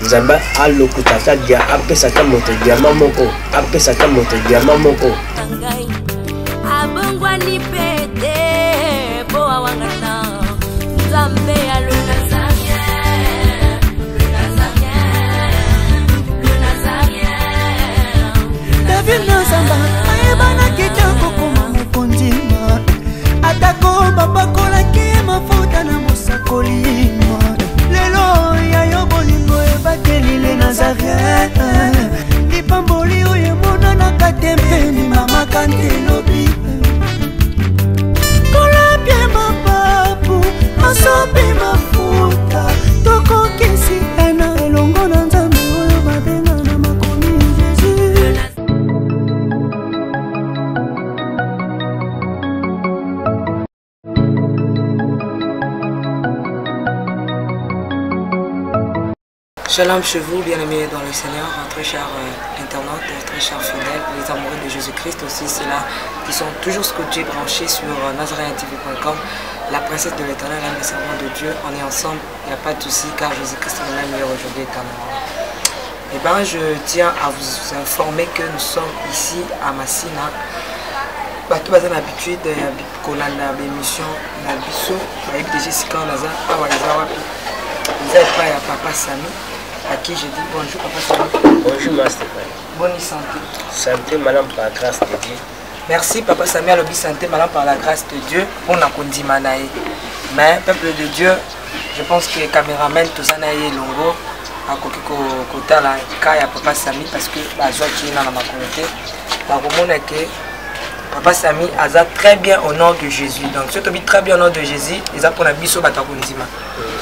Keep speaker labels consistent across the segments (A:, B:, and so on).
A: Nzamba alokuta ta dia apesa ta moto diamant moko apesa ta moto diamant moko
B: abongwani pete bo awangana Nzambe alona
C: David Nzamba ayebana kitoko kuma mukondima atako babakola ki mafuta na musakolima lelo yayo bolingo ebakelile Nazareth lipamboli oyo monana katempeni mama kantelobi kolapye mapapu masopi mafuta tokokisi ena elongo na Nzambe oyo babenga na makomi Jésus.
D: Shalom chez vous, bien-aimés dans le Seigneur, très chers internautes, très chers fidèles, les amoureux de Jésus-Christ aussi, ceux-là qui sont toujours scotchés, branchés sur nazarentv.com, la princesse de l'Éternel, l'âme des servants de Dieu. On est ensemble, il n'y a pas de souci, car Jésus-Christ est le même hier, aujourd'hui éternellement. Et bien, je tiens à vous informer que nous sommes ici à Massina. Bato baza na habitude ya kolanda l'émission na biso, ba déjà sika naza awa eza wapi. Nous avons pas Papa Sami, à qui je dis bonjour Papa Sami.
A: Bonjour Master.
D: Bonne santé.
A: Santé, madame, par la grâce de Dieu.
D: Merci Papa Sami, à l'obéissance santé, madame, par la grâce de Dieu. On a conduit Manaï. Mais, peuple de Dieu, je pense que les caméramans, tout ça, naïe longo, à côté la Kaya Papa Sami, parce que la joie qui est dans ma communauté, la romone que Papa Sami a très bien au nom de Jésus. Donc, si tu habites très bien au nom de Jésus, ils ont pour la biso batakonzima.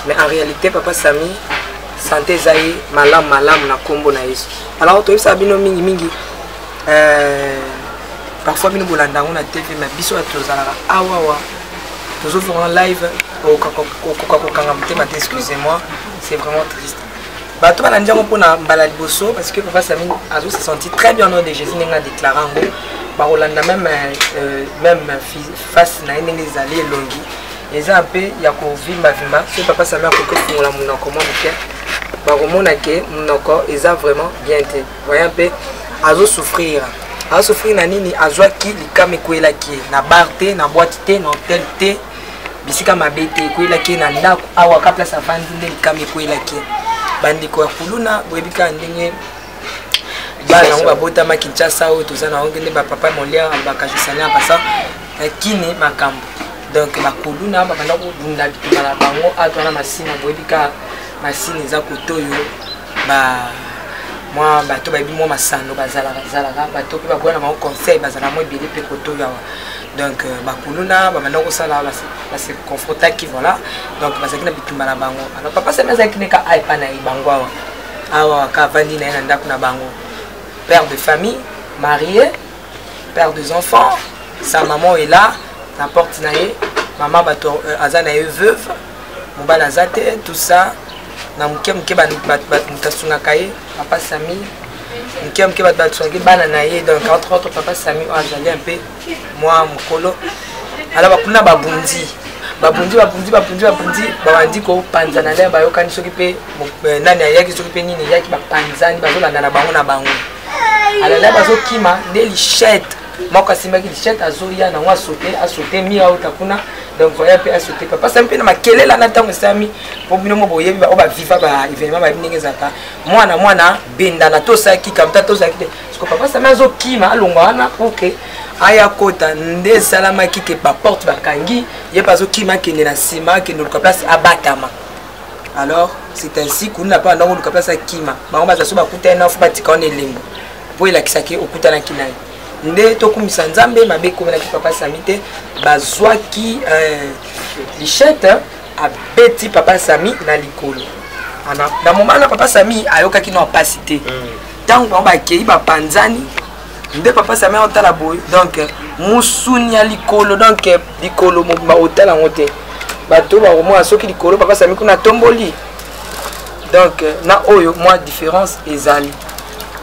D: Mais en réalité, Papa Sami, santé zaï, malam, na kombo na yesu. Alors, tu sais, bino mingi mingi. Parfois, bino bolanda on a TV, mais biso a tozala awawa. Toujours faire un live au kakokanga, excusez-moi, c'est vraiment triste. Bah, tout le monde a dit qu'on a balade bosso parce que Papa Sami a se senti très bien au nom de Jésus, n'a déclaré en gros. Bah, on a même face na les alliés longi. Et ça un peu, il y a qu'on vit ma vie, ce Papa Sami a quelque chose pour la mon comment le faire. Bah, au monde que mon corps, ils a vraiment bien été. Voyez un peu, à souffrir. À souffrir na nini, à joie qui, les cames quoi qui, na barté, na boîte na hôtel té, bisika ma bête quoi qui na ndako, awa ka place avant de les cames quoi qui. Bandi ko kuluna boyebika ndenge bana ngo babota makinchasa o tozana ngende ba papa molia bakajisana pasa kini makambo donc bakuluna babanda ko bunda bitala bango atwana masina boyebika masina za kotoyo ba moi bato bayebi mo masando bazala bato pe bakona ma conseil bazala mo bili pe kotoyo donc bakuluna babanda ko sala ba se confronter qui voilà donc basaki na bitumba na bango alors papa ça meza kineka aipa na ibango awa ka vandi na ndako na bango père de famille marié père des enfants sa maman est là la porte naé maman bato azana veuve mobala zate tout ça na mke ba mutasunga kaye papa Sami mke ba tsunga bana naé donc entre autres papa Sami azali un peu moi mukolo alors bakuna babundi babandi ko panzana na bayo kan soki pe nani ayaki soki pe nini yaki ba panzani bazolanda na bango na bango alors là bazo kima de lichette moko simaki lichette azoya na wa sauter mi auta kuna donc voya pe sauter papa Sami na makelela na tango Sami po bino mo boyebi ba oba viva ba événement ba binenge zaka mwana benda na to saki kamta to saki parce que papa Sami azo kima alonga wana OK aya kota nde salama kike ba porte ba kangi ye pazo kima kende na sima kende luka place abatama alors c'est ainsi qu'on n'a pas ndongo luka place akima bango bazaso ba kuta na fuba tikone lembo po ila kisaki okuta na kinai nde to kumisa Nzambe mabe ko na papa Sami te bazwa ki lichette a beti papa Sami na likolo ana na moment na papa Sami ayoka ki no opacité tango ba kei ba panzani nde papa Sami otala boy donc musunya likolo donc likolo mo otala ngote bato ba mo soki likolo papa Sami kuna tomboli donc na oyo moi différence ezali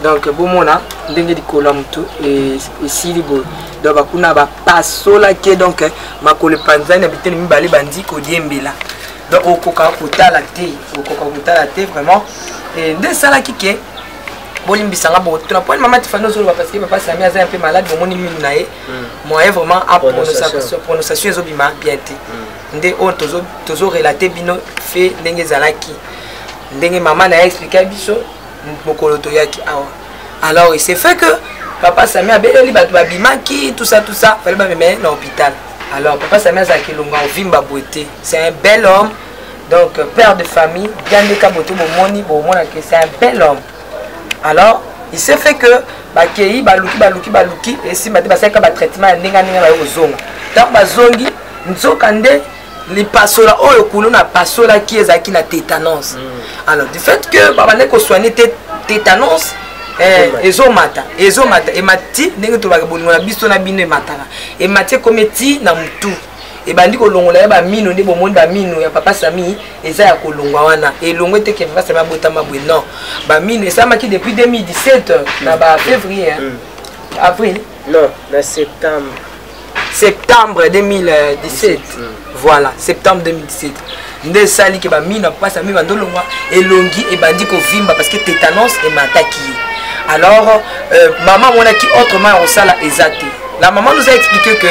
D: donc bomona ndenge likolo mutu et sili boy donc bakuna ba pasola ke donc makolo panzani habitene mibale bandi ko diembela donc okoka kotala te vraiment nde esalaki ke bolimbisanga boto na point maman Tiffany ozoloba parce que papa Sami aza un peu malade bomoni minu na ye moyen vraiment à prononciation ezobima bien te nde oyo tozorelate bino fe ndenge ezalaki ndenge mama na ye explika biso mokolo toyaki awa. Alors il s'est fait que papa Sami abeleli bato babimaki tout ça fallait bameme na hôpital. Alors papa Sami azalaki longa ovimba beauté, c'est un bel homme, donc père de famille, bien de kaboto bomoni bomona que c'est un bel homme. Alors il s'est fait que bakei baluki et si mate basaka ba traitement ndinga ba ozonga tant bazongi nzoka nde li pasola oyo kuluna pasola qui ezaki na tétanos. Alors du fait que baba ne ko soigner tétanos ezomata emati ndenge to bakabolingo na biso na bino emataka emati kometi na mutu ebandi kolongola ba mino nde bomoni ba mino ya papa Sami eza ya kolongwa wana elongwe te ke papa Sami abotama bwe non ba mino esamaki depuis 2017 na ba février avril
A: non na septembre 2017 voilà septembre 2017 nde sali ke ba mino papa Sami bandolongwa elongi ebandi ko vimba parce que tétanos emataki. Alors maman monaki autrement au sala ezate. La maman nous a expliqué que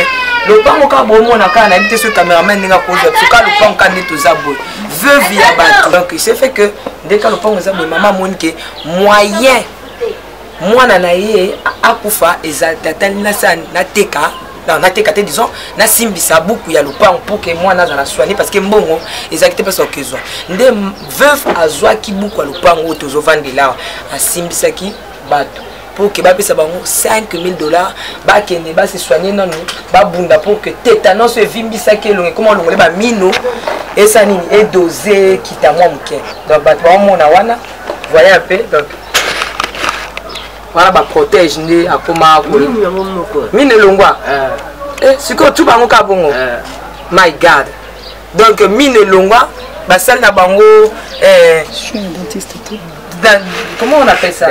A: le pan ka bomo na ka na habité ce caméraman ninga ko zo ka le pan ka ne to zabo veuve ya bato. Donc il s'est fait que dès que le pan zabo maman monike moyen mwana na ye akufa ezate tali na san na teka na teka te disons na simbisa buku ya le pan pour que mwana za la soigner parce que mbongo ezakite pas okezwa nde veuve azwa ki buku ya le pan o tozo vandela asimbisa ki bato pour que bapesa bango $5000 bakende basi soigner non ba bunda pour que tétanos evimbisa ke longe comment longole ba mino esa nini et doser kita moi muke donc bato ba mona wana voyez un peu donc voilà ba protège ndi akoma mine longwa siko tu bango ka bongo my god donc mine longwa basali na bango
C: je suis un dentiste tout.
D: Comment on appelle ça?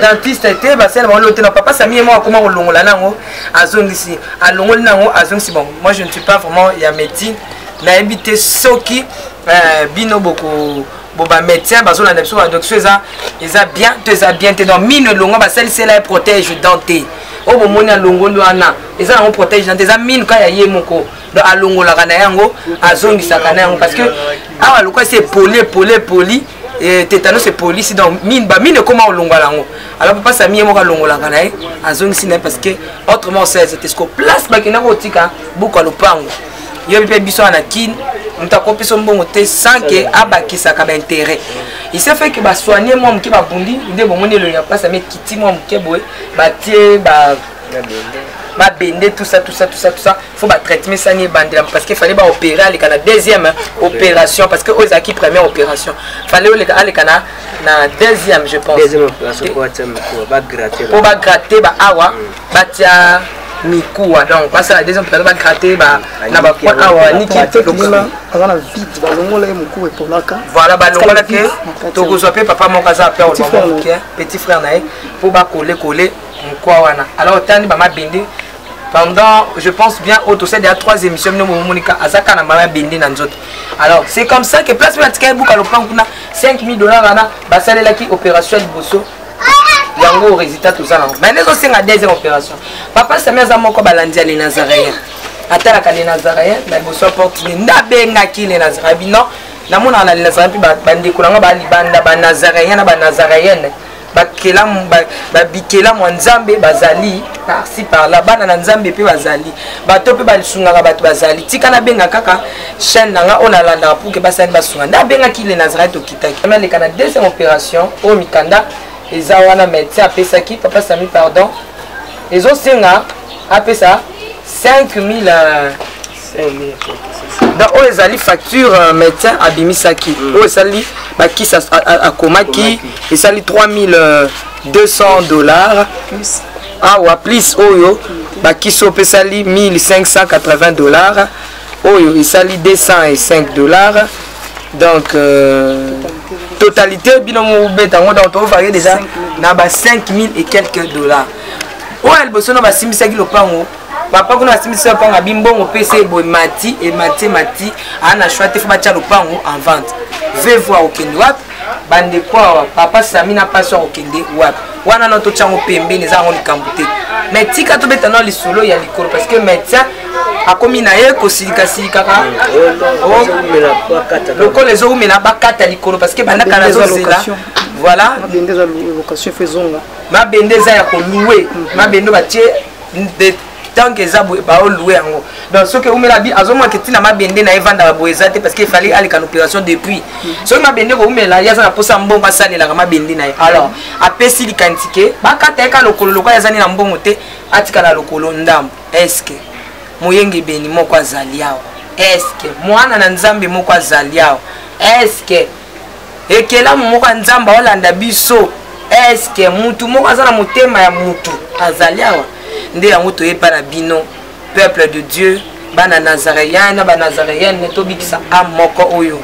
D: Dentiste était basé dans l'hôtel. Papa Sami et moi comment on longola nango azong ici. À longol nango azong si bon. Moi je ne suis pas vraiment il y a médecine. Na habité soki bino beaucoup boba médecin baso la nepso donc ça ils a bien te dans mine longo basali c'est là protège denté. O bo mona longo wana ils a on protège denté za mine ka ya yemoko. Donc à longola kana yango azong sakana yango parce que ah le quoi c'est poli et tétanos c'est poli si donc mine comment on longola yango. Alors papa Sami mo ka longola kana azong sina parce que autrement c'est ce qu'on place bakina ko tika buko lopango. Yo pe biso na kin mutako piso mbongo te sans que abakisa ka intérêt. Il s'est fait que ba soigner moi mki ba bundi nde bomoni le ya place mais kiti moi mke boy ba tie ba bende tout ça faut ba traitement ça ni bandela parce qu'il fallait ba opérer les kana deuxième opération parce que aux acquis première opération fallait les kana na deuxième je pense
A: deuxième opération pour
D: ba gratter ba awa ba tia mikuwa donc parce que la deuxième opération ba gratter ba na ba point awa ni qui fait
C: avant la vide ba longola muku et polaka
D: voilà ba longola que to ko sope papa mon kaza père petit frère nae pour ba coller mukwa wana alors tani ba ma bende pendant je pense bien au total de 3 émissions nous monika azaka na mama bende na nzoto. Alors c'est comme ça que place pratique buka le plan kuna $5000 wana basalela ki opération liboso yango résultat tout ça. Mais les autres c'est la deuxième opération. Papa Sami azamoko balandi les Nazaréens. Atala ka les Nazaréens na liboso porte na benga ki les Nazaréens non na mona na les Nazaréens puis bande kolanga ba libanda ba Nazaréens na ba Nazaréennes. Bikela mwanzambe bazali par-ci par-là bana na nzambe pe bazali bato pe balisungaka bato bazali tika na benga kaka chaîne nanga on a landa pour que basali basunga na benga ki le Nazareth okitaki mais le kana deuxième opération au mikanda eza wana médecin apesa ki papa Sami pardon ezo senga apesa 5000 donc on les ali facture médecin abimisaki on les ali baki ça a komaki et sali $3200 ah ou plus oyo baki so pesali $1580 oyo et sali $205 donc totalité binomo betango donc on va déjà na ba 5000 et quelques dollars o el bosono ba simisaki lopango papa kuna asimisa panga bimbongo PC boy mati ana choix te faut batia lopango en vente. Ve voir au Kenya
A: bande quoi papa Sami na pas sur okende wapi wana no to chango pembeni za ngo likambuté mais tika to betana lisolo ya likolo parce que médecin akomi na ye ko silika kaka lokolo les eaux mais na bakata likolo parce que banda kana zo zela voilà
C: mabende za location faisonga
A: mabende za ya ko louer mabende ba tie de tant que ça ba louer yango donc ce que umela bi azoma ke tina mabende na evanda ba boezate parce qu'il fallait aller en opération depuis ce que mabende ko umela ya za posa mbongo salela ka mabende na alors apesi likantike bakata ka lokolo lokwa ya zani na mbongo te atika la lokolo ndambo est-ce que moyenge beni moko azali awa est-ce que mwana na nzambe moko azali awa est-ce que ekela moko nzamba olanda biso est-ce que mutu moko azana motema ya mutu azali awa nde yango toyepa na bino peuple de Dieu bana nazaréen na banazaréenne tobikisa amoko oyo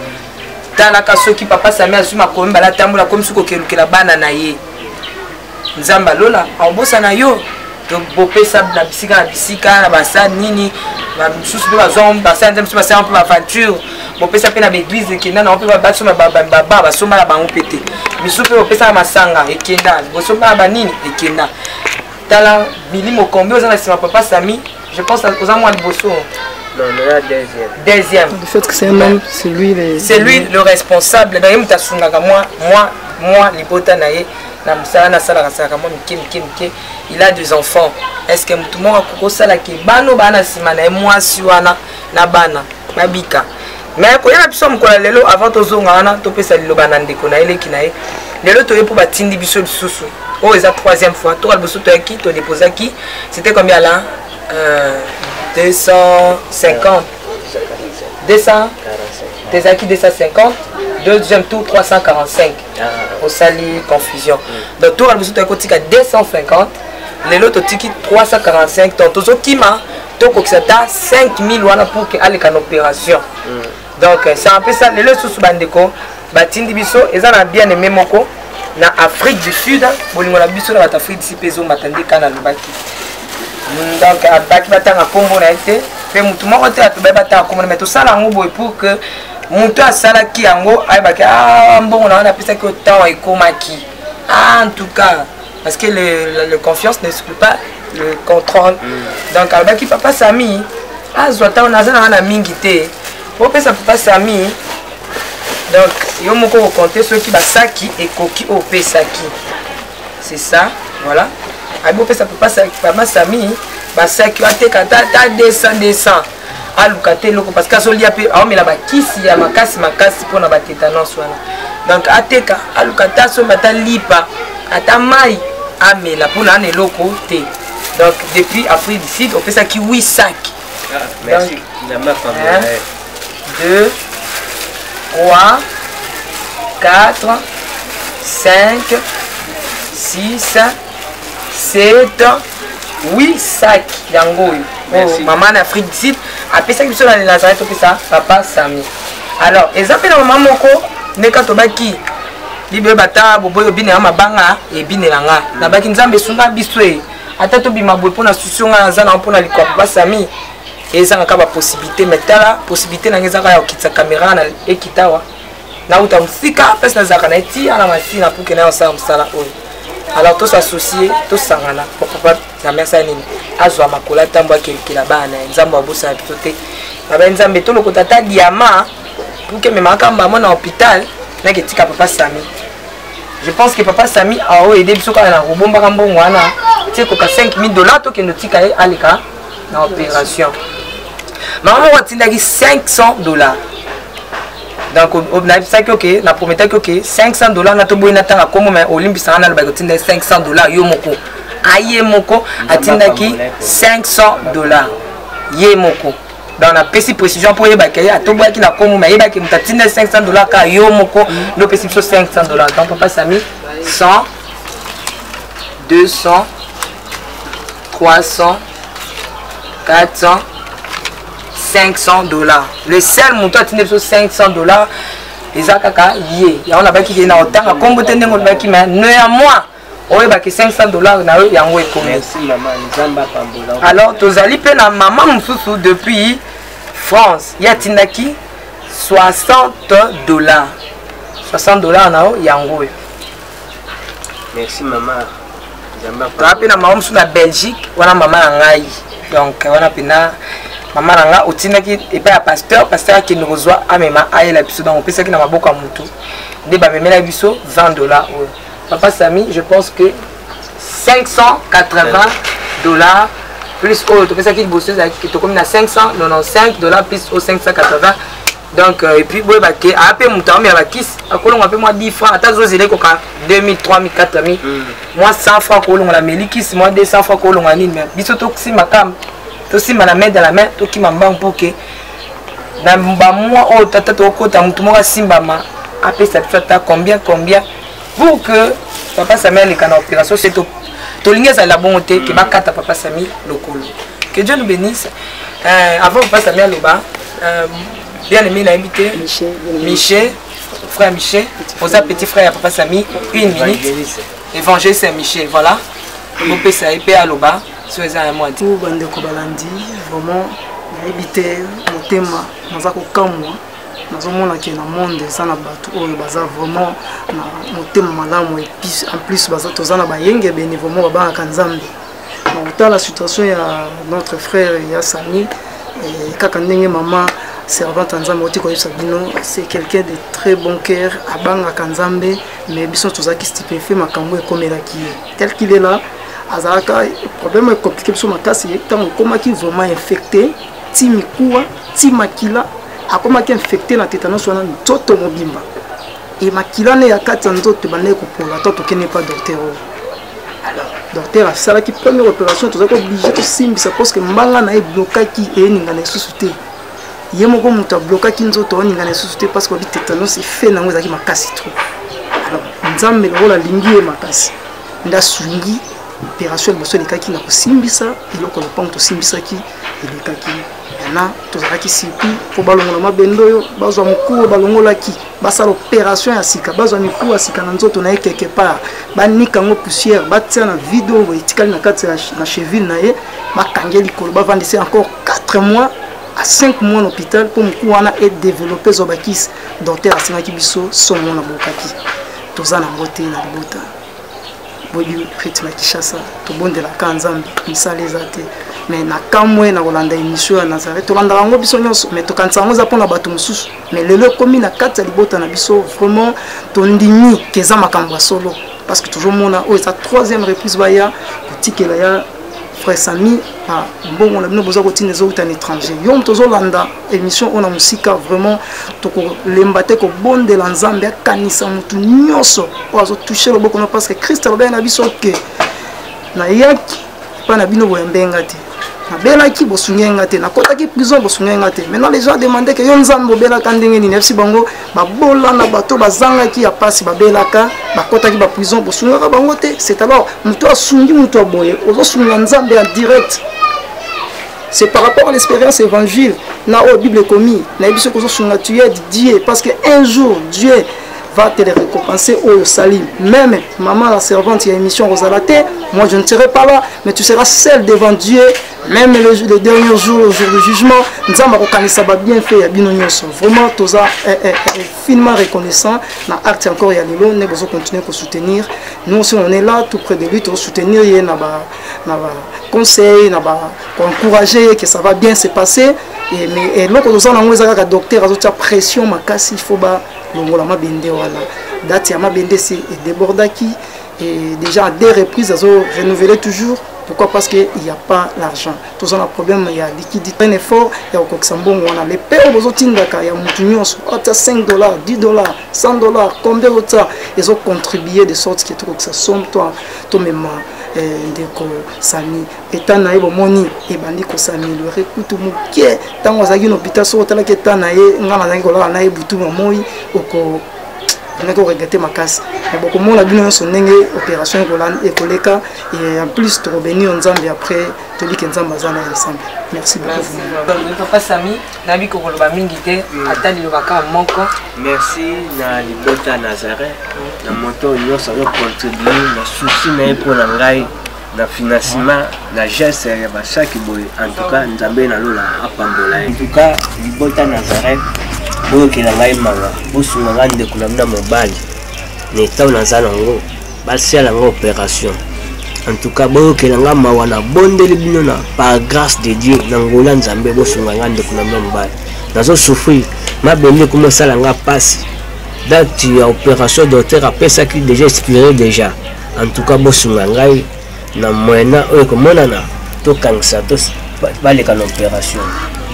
A: talaka soki papa Sami azuma komba la tambola comme suko kelukela bana na ye nzamba lola ambosa na yo to bopesa na bisika na basa nini ba misusu pe bazom basa nzambe so basa pour aventure bopesa pe na église kenda na pe ba soma baba basoma na bango pete misusu pe bopesa masanga ekenda bosoma ba nini ekenda tala milimo combien aux ans papa Sami je pense aux ans moins de bosso
D: non la deuxième
C: le fait que c'est un homme c'est lui
A: le responsable d'ailleurs mutasunga moi libota na ye na musala na sala kasaka moi mike il a deux enfants est-ce que tout le monde a sala ke bano bana sima na moi siwana na bana mabika mais ko yana biso mkola lelo avant tozonga wana to pesa lilo bana ndeko na eleki na ye lelo to yepo batindi biso bisusu oh eza troisième fois to alboso to yaki to déposer qui c'était combien là 250 des acquis 250 deuxième tour 345 au sali confusion donc tour alboso to yaki 250 lelo to tiki 345 donc tozo kima to kokisata 5000 wana pour que aller en opération donc c'est un peu ça lelo sous bandeko batindi biso eza na bien aimé moko na Afrique du Sud bolingo na biso na Afrique du Peso matandi kana lobaki donc abaki batanga kombo na été pe mutu moko te atoba batanga kombo mais to sala ngo boy pour que mutu asala ki yango ayebaki mbongo na wana pesa ki temps ekomaki en tout cas parce que le confiance n'exclut pas le contrôle donc abaki papa Sami azwa ta on azana na mingi te po pesa papa Sami donc yo moko ko compter ceux qui basaki et koki au pesaki c'est ça voilà abo pesa papa Sami basaki ateka ta 200 alukate loko parce que solia pe aomela bakisi ya makasi pona ba tétanos wana donc ateka alukata so mata lipa ata mai amela pona ne loko te donc depuis Afrique du Sud on pesa ki 8 sacs
D: merci la ma famille
A: 2 3 4 5 6 7 8 sacs yango maman en Afrique du Sud après ça qui sont dans les Nazareth tout ça papa Sami alors exemple na maman moko neka to baki libe bata boboyo bine mabanga e bine langa na baki nzambe sunga biswe ata to bima boy pona susunga na zana pona likwa papa Sami ezanga ka ba possibilité mais tala possibilité na ngeza ka ya kitsa caméra na ekitawa na uta msika pesa na zaka na eti ala masina pour que na osala msala oyo alors tous associés tous sangana pour papa Sami ça nini azwa makola tambo akelekela bana nzambo abusa na biso te baba nzambe to lokota ta diamant pour que même akamba mona hôpital na ketika papa Sami je pense que papa Sami a aidé biso kana na robomba kambongo wana tiko ka $5000 to kendo tika alika na opération maman watindaki $500 donc on a dit que na promettait que $500 na to boyina tanga komo mais olimbisa na ba kotinda $500 yo moko aye moko atindaki $500 ye moko dans la petite précision pour y baquer à tout qui na komo mais yeba ki mutatinda $500 ka yo moko no petite chose $500 donc papa Sami 100 200 300 400 $500 le seul montant atteint $500 les akaka yé ya on a baki qui na otanga kombo tende ngol baki mais no ya moi oye baki $500 na yo yango ekomi
D: merci maman nzamba pambola
A: alors tozali pe na maman mususu depuis France ya tindaki $60 $60 nao yango.
E: Merci maman.
A: Après na maman sur la Belgique, wana maman ngai. Donc wana pena maman nanga otinaki et pas pasteur qui nous reçoit amema ayela biso donc on peut ça qui na maboko mutu. De ba memela biso $20. Papa Sami, je pense que $580 plus autre. C'est ça qui bosse qui te comme na $595 plus au 580. Donc et puis boy baké après mon temps mais ba kiss akolongo un peu moi 10 francs ata zo zele ko ka 2000 3000 4000 moi 100 francs kolongo la melikis moi 200 francs kolongo nini mais biso to si makam to si la main dans la main to ki mambang pour que na ba moi o tata to kota mutu mo simba ma après ça fait combien pour que papa Samuel les kana opération c'est to lingeza la bonté que ba kata papa Sami lokolo. Que Dieu nous bénisse. Avant papa Samuel le bas bien aimé l'invité Michel, frère Michel, aux petit frère papa Sami, une minute. Évangile c'est Michel, voilà. Vous pouvez ça épée à l'oba, sur les mois.
C: Tout bande kobalandi, vraiment l'invité au thème dans un kamwa. Nous avons qui dans monde ça na batu o baza vraiment na thème malamu et puis en plus baza tozana ba yenge bénévolement ba kanzambe. Dans la situation ya notre frère ya Sami et kaka ndenge maman servante Nzambe oti ko Sabino, c'est quelqu'un de très bon cœur abanga kanzambe mais biso tozaki stupéfait makambo ekomelaki tel qu'il est là azaka problème est compliqué biso makasi tant komaki vraiment infecté ti mikuwa ti makila akomaki infecté na tétanos wana nzoto mobimba et makila ne ya kati nzoto bane ko pola to kene pas docteur. Alors docteur a sala ki première opération tozaki obligé to simbisa parce que mbanga na e blokaki e ninga na susute. Yemoko muta blokaki nzoto oninga na susute parce que tétanos fait nango ezaki makasi trop. Alors nzambe lola lingi e makasi nda sungi opération boso lekaki na kosimbisa eloko na pango to simbisaki elekaki na tozalaki sipi po balongola mabendo yo bazwa mukuru balongolaki basala opération ya sika bazwa mikuru ya sika na nzoto na ye quelque part banika ngo poussière batia na vidéo etikali na kati na cheville na ye bakangeli kolo bavandisi encore 4 mois à 5 mois en hôpital pour mukuru wana et développer zobakis docteur asengaki biso somo na bokaki tozana ngote na libota boyi traitement Kishasa to bonde la kanzambi misale zate mais na kamwe na kolanda émission ya Nazareth to landa ngo biso nyonso mais to kanza ngo za pona bato mususu mais lelo komi na kati ya libota na biso vraiment to ndimi keza makambo solo parce que toujours mona o sa troisième reprise baya kotikela ya frère Sami a bon on a besoin de continuer aux étrangers yom tozo landa émission on a musika vraiment to ko lembate ko bonde la nzambe kanisa mutu nyonso ozo toucher le boko parce que Christ a bien biso ke na yaki pa na bino boyembenga te na belaki bosungenga te na kotaki prison bosungenga te maintenant les gens demandaient que yo nzambe belaka ndenge ni nefsi bango babola na bato bazangaki ya pasi babelaka bakotaki ba prison bosungaka bango te c'est alors muto asungi muto aboye ozo sunga nzambe en direct. C'est par rapport à l'expérience évangile na o Bible commis na biso ko sunga tu es Dieu parce que un jour Dieu va te les récompenser au salim. Même maman la servante, il y a une émission Rosalate, moi je ne serai pas là, mais tu seras seul devant Dieu, même le dernier jour, le jour du jugement, nous avons bien fait, vraiment, tous finement reconnaissant, dans l'acte encore, il y a les lots, nous devons continuer à soutenir. Nous aussi, on est là, tout près de lui, pour soutenir, il y a conseil, pour encourager que ça va bien se passer. Mais l'autre, nous avons un docteur, il pression, il faut longola mabende wala date ya mabende c'est débordaki et déjà à 2 reprises ils ont renouvelé toujours. Pourquoi? Parce qu'il n'y a pas l'argent. Tous on a un problème, il y a liquidité, un effort, il y a au Koksambon, on a les pères aux autres Tindaka, il y a $5, $10, $100, combien de ça ils ont contribué de sorte que ça somme toi même ndeko Sami étant naïe au moni et bandiko Sami le récoute mukie tant aux agino hôpital so tala que tant naïe ngana naïe kola naïe butu moi oko on a regretté ma casse mais beaucoup moins la bien son opération et koleka et en plus de revenir ensemble après te dit qu'ensemble bazana ensemble. Merci beaucoup.
A: Papa Sami nabi ko koloba mingi te atali lo baka moko.
E: Merci na libota Nazareth na moto nyonso yo contribuer na souci na pour na ngai na financement na geste ya basaki boy en tout cas nzambe na lola apambola en tout cas libota Nazareth boyokela ngai mawa bosunga ngai ndeko na bino mobali na etao naza nango basala yango opération. En tout cas boyokela ngai mawa na bondeli bino na par grâce de Dieu na ngola nzambe bosunga ngai ndeko na bino mobali nazo souffrir mabende komosala ngai pasi date ya opération docteur apesaki déjà expiré déjà. En tout cas bosunga ngai na moyena oyo komonana tokangisa baleka na opération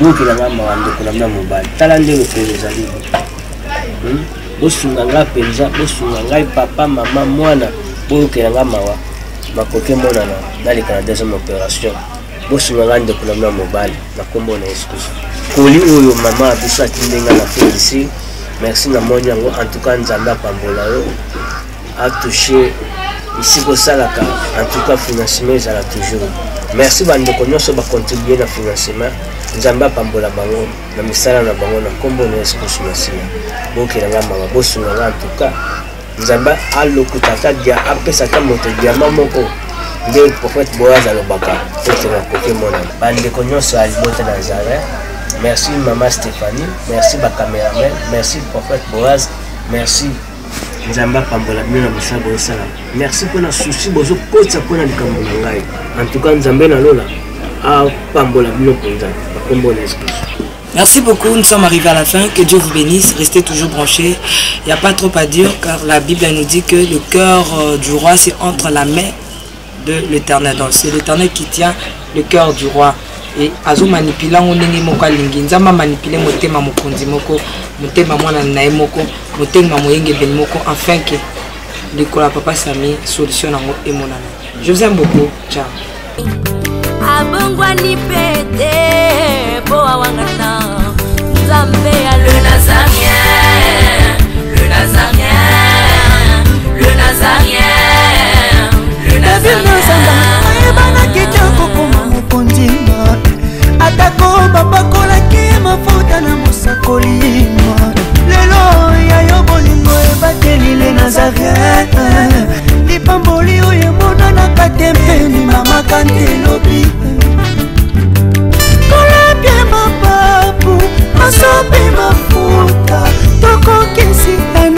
E: boyokela ngai mawa ndeko na bino mobali tala ndenge mpenza ezali bosunga ngai mpenza bosunga ngai papa mama mwana boyokela ngai mawa makoke monana naleka na deuxième opération bosunga ngai ndeko na bino mobali na kombo na Yesu Kristo koli oyo mama biso atindenga na fe ici. Merci na moni yango. En tout cas nzambe apambola yo atouché ici kosalaka. En tout cas financement ezala toujours. Merci bandeko nyonso bacontribuer na financement nzambe apambola bango na misala na bango na kombo na Yesu Kristo Masiya bokela nga mama bosunga nga. En tout cas nzambe alokutaka dia apesaka moto diama moko nde prophète Boaz alobaka tokena koke monana bandeko nyonso alibota na Nazareth. Merci maman Stéphanie, merci ba caméraman, merci prophète Boaz, merci nzamba pambola bino na musaba osala. Merci pour na souci bozo kotsa pour na likambo na ngai. En tout cas nzambe na lola a pambola bino penza ba kombo na esprit.
A: Merci beaucoup, nous sommes arrivés à la fin. Que Dieu vous bénisse, restez toujours branchés. Il n'y a pas trop à dire car la Bible nous dit que le cœur du roi c'est entre la main de l'Éternel. Donc c'est l'Éternel qui tient le cœur du roi. Et azo manipula ngonenge moko alingi nzamba manipule motema mokonzi moko motema mwana naye moko motema moyenge ben moko afin que l'école papa Sami solution nango emonana. Je vous aime beaucoup. Ciao.
B: Abongwani pete boa wangana nzambe ya le Nazarien, le Nazarien, le Nazarien, le Nazarien.
F: Bana kitoko koma mokonzi atako babakolaki mafuta na mosakolima lelo ya yo bolingo ebateli le Nazarien lipamboli oyo emonanaka te mpeni mama kanti elobi